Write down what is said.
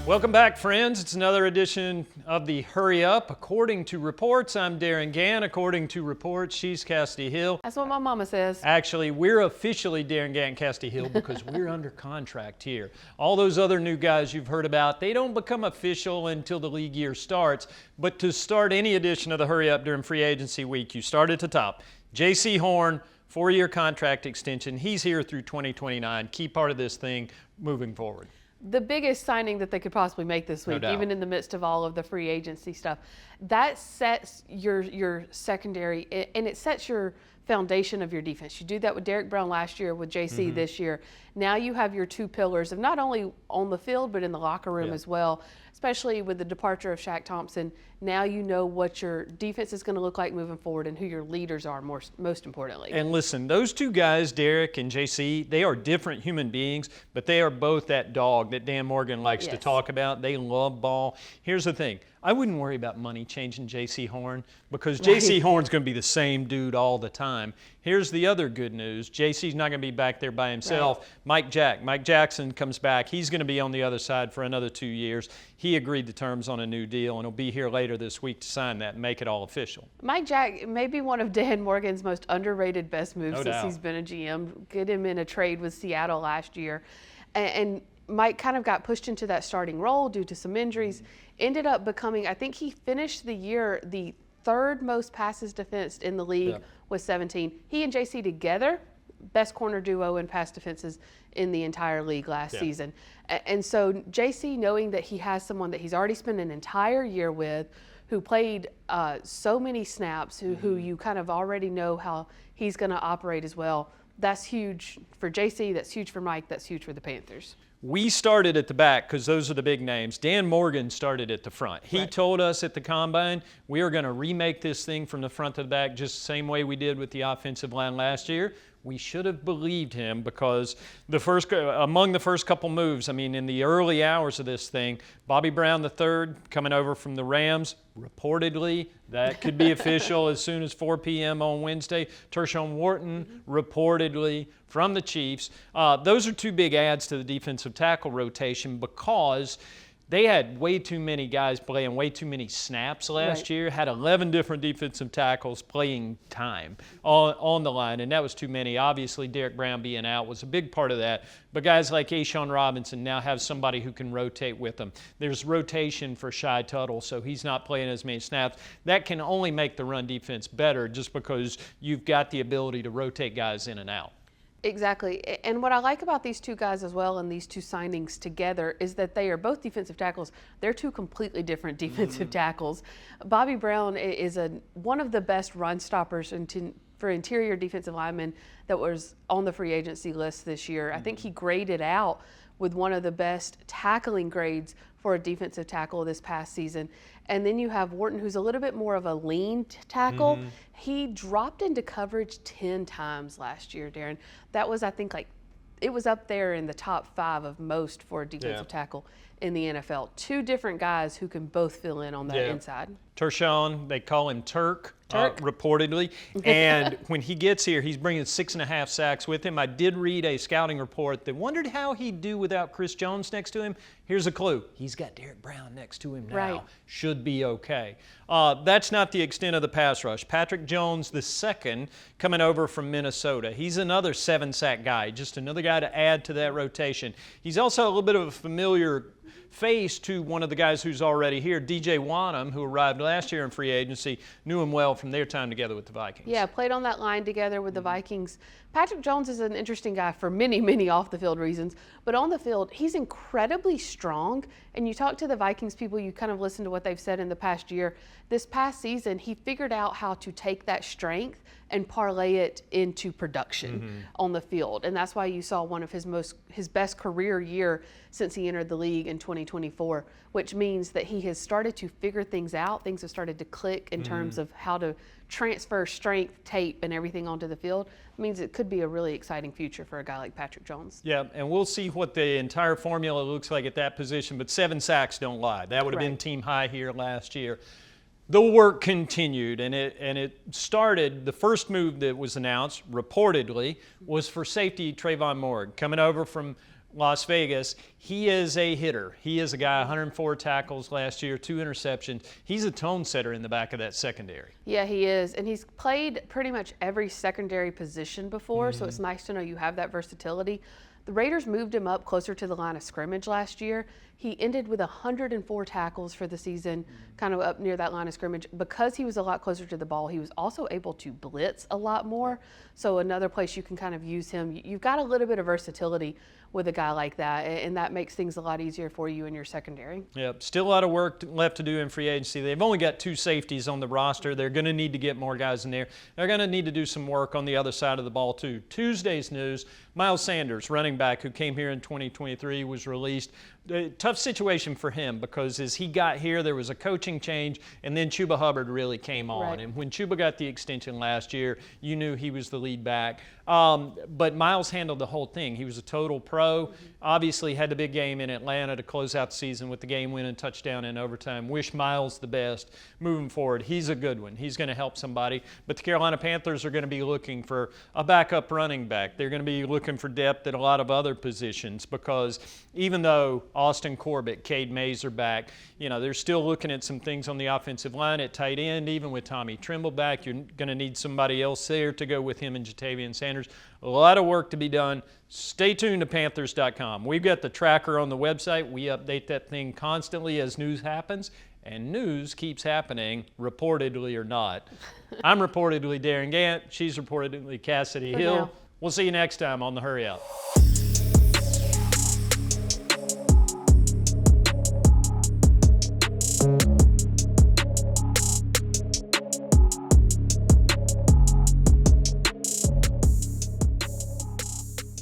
Welcome back, friends. It's another edition of the Hurry Up. According to reports, I'm Darin Gantt. According to reports, she's Kassidy Hill. That's what my mama says. Actually, we're officially Darin Gantt and Kassidy Hill because we're under contract here. All those other new guys you've heard about, they don't become official until the league year starts. But to start any edition of the Hurry Up during free agency week, you start at the top. Jaycee Horn, 4-year contract extension. He's here through 2029. Key part of this thing moving forward. The biggest signing that they could possibly make this week, even in the midst of all of the free agency stuff. That sets your secondary, and it sets your foundation of your defense. You do that with Derrick Brown last year, with Jaycee this year. Now you have your two pillars of not only on the field, but in the locker room as well, especially with the departure of Shaq Thompson. Now you know what your defense is going to look like moving forward and who your leaders are most importantly. And listen, those two guys, Derrick and Jaycee, they are different human beings, but they are both that dog that Dan Morgan likes to talk about. They love ball. Here's the thing. I wouldn't worry about money changing Jaycee Horn because Jaycee Horn's going to be the same dude all the time. Here's the other good news. Jaycee's not going to be back there by himself. Mike Jackson comes back. He's going to be on the other side for another 2 years. He agreed to terms on a new deal, and he'll be here later this week to sign that and make it all official. Mike Jack may be one of Dan Morgan's most underrated best moves since he's been a GM. Get him in a trade with Seattle last year. And Mike kind of got pushed into that starting role due to some injuries. Ended up becoming, I think he finished the year the third most passes defensed in the league with 17. He and Jaycee together, best corner duo in pass defenses in the entire league last season. And so Jaycee, knowing that he has someone that he's already spent an entire year with, who played so many snaps, who you kind of already know how he's going to operate as well, that's huge for Jaycee, that's huge for Mike, that's huge for the Panthers. We started at the back because those are the big names. Dan Morgan started at the front. He told us at the Combine, we are going to remake this thing from the front to the back just the same way we did with the offensive line last year. We should have believed him because among the first couple moves, I mean, in the early hours of this thing, Bobby Brown III coming over from the Rams, reportedly, that could be official as soon as 4 p.m. on Wednesday. Tershawn Wharton, reportedly, from the Chiefs. Those are two big adds to the defensive tackle rotation because they had way too many guys playing way too many snaps last year, had 11 different defensive tackles playing time on the line, and that was too many. Obviously, Derrick Brown being out was a big part of that, but guys like A'Shawn Robinson now have somebody who can rotate with them. There's rotation for Shy Tuttle, so he's not playing as many snaps. That can only make the run defense better just because you've got the ability to rotate guys in and out. Exactly. And what I like about these two guys as well and these two signings together is that they are both defensive tackles. They're two completely different defensive tackles. Bobby Brown is one of the best run stoppers for interior defensive linemen that was on the free agency list this year. I think he graded out with one of the best tackling grades for a defensive tackle this past season. And then you have Wharton, who's a little bit more of a lean tackle. He dropped into coverage 10 times last year, Darin. That was, I think, it was up there in the top 5 of most for a defensive tackle in the NFL. Two different guys who can both fill in on that inside. Tershawn, they call him Turk. Reportedly. And when he gets here, he's bringing 6.5 sacks with him. I did read a scouting report that wondered how he'd do without Chris Jones next to him. Here's a clue. He's got Derrick Brown next to him now. Should be okay. That's not the extent of the pass rush. Patrick Jones, the second, coming over from Minnesota. He's another 7-sack guy, just another guy to add to that rotation. He's also a little bit of a familiar face to one of the guys who's already here, DJ Wanham, who arrived last year in free agency, knew him well from their time together with the Vikings. Yeah, played on that line together with the Vikings. Patrick Jones is an interesting guy for many, many off-the-field reasons, but on the field, he's incredibly strong. And you talk to the Vikings people, you kind of listen to what they've said in the past year. This past season, he figured out how to take that strength and parlay it into production on the field. And that's why you saw one of his best career year since he entered the league in 2024, which means that he has started to figure things out. Things have started to click in terms of how to transfer strength, tape, and everything onto the field. It means it could be a really exciting future for a guy like Patrick Jones. Yeah, and we'll see what the entire formula looks like at that position, but 7 sacks don't lie. That would have been team high here last year. The work continued, and it started. The first move that was announced, reportedly, was for safety Tre'von Moehrig, coming over from Las Vegas. He is a hitter. He is a guy, 104 tackles last year, 2 interceptions. He's a tone setter in the back of that secondary. Yeah, he is. And he's played pretty much every secondary position before, so it's nice to know you have that versatility. The Raiders moved him up closer to the line of scrimmage last year. He ended with 104 tackles for the season, kind of up near that line of scrimmage. Because he was a lot closer to the ball, he was also able to blitz a lot more. So another place you can kind of use him. You've got a little bit of versatility with a guy like that, and that makes things a lot easier for you in your secondary. Yep, still a lot of work left to do in free agency. They've only got 2 safeties on the roster. They're going to need to get more guys in there. They're going to need to do some work on the other side of the ball too. Tuesday's news, Miles Sanders, running back who came here in 2023, was released. Tough situation for him because as he got here, there was a coaching change, and then Chuba Hubbard really came on. Right. And when Chuba got the extension last year, you knew he was the lead back. But Miles handled the whole thing. He was a total pro. Obviously had the big game in Atlanta to close out the season with the game-winning touchdown in overtime. Wish Miles the best moving forward. He's a good one. He's going to help somebody. But the Carolina Panthers are going to be looking for a backup running back. They're going to be looking for depth at a lot of other positions because even though Austin Corbett, Cade Mays are back, you know, they're still looking at some things on the offensive line at tight end. Even with Tommy Tremble back, you're going to need somebody else there to go with him and Jatavian Sanders. A lot of work to be done. Stay tuned to Panthers.com. We've got the tracker on the website. We update that thing constantly as news happens, and news keeps happening, reportedly or not. I'm reportedly Darin Gantt. She's reportedly Kassidy Hill. now. We'll see you next time on The Hurry Up.